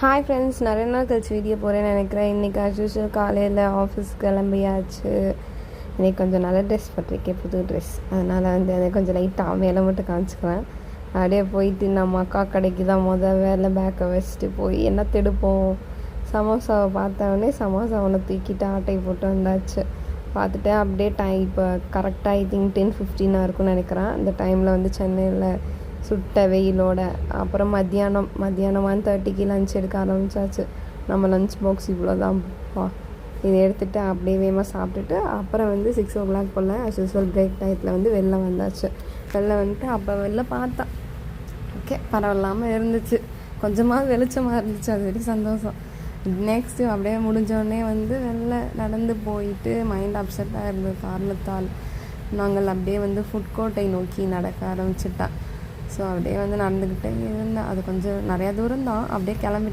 Hi friends, நிறைய நாள் கழிச்சு வீடியோ போகிறேன்னு நினைக்கிறேன். இன்றைக்கி ஆஸ் காலையில் ஆஃபீஸ் கிளம்பியாச்சு. இன்றைக்கி கொஞ்சம் நல்ல ட்ரெஸ் போட்டிருக்கேன், புது ட்ரெஸ். அதனால் அதை கொஞ்சம் லைட்டாக மேலே மட்டும் காமிச்சிக்கிறேன். அப்படியே போயிட்டு நம்ம அக்கா கடைக்கு தான் வேலை பேக்கை வச்சுட்டு போய் என்ன தெடுப்போம். சமோசாவை பார்த்தவொடனே சமோசா ஒன்று தூக்கிட்டு ஆட்டை போட்டு வந்தாச்சு. பார்த்துட்டு அப்படியே இப்போ கரெக்டாக 10:15 இருக்கும்னு நினைக்கிறேன். அந்த டைமில் சென்னையில் சுட்ட வெயிலோட அப்புறம் மத்தியானம் 1:30க்கு லஞ்ச் எடுக்க ஆரம்பித்தாச்சு. நம்ம லஞ்ச் பாக்ஸ் இவ்வளோ தான்ப்பா. இதை எடுத்துகிட்டு அப்படியே வேகமாக சாப்பிட்டுட்டு அப்புறம் 6 o'clock போல் ஆஸ் பிரேக் டயத்தில் வெளில வந்தாச்சு. வெளில வந்துட்டு அப்போ வெளில பார்த்தேன். ஓகே, பரவாயில்லாமல் இருந்துச்சு. கொஞ்சமாக வெளிச்சமாக இருந்துச்சு, அது வரைக்கும் சந்தோஷம். நெக்ஸ்ட்டு அப்படியே முடிஞ்சோடனே வெளில நடந்து போயிட்டு மைண்ட் அப்செட்டாக இருந்த காரணத்தால் நாங்கள் அப்படியே ஃபுட் கோர்ட்டை நோக்கி நடக்க ஆரம்பிச்சிட்டேன். ஸோ அப்படியே நடந்துக்கிட்டே இருந்தேன். அது கொஞ்சம் நிறையா தூரம் தான். அப்படியே கிளம்பிட்டேன்.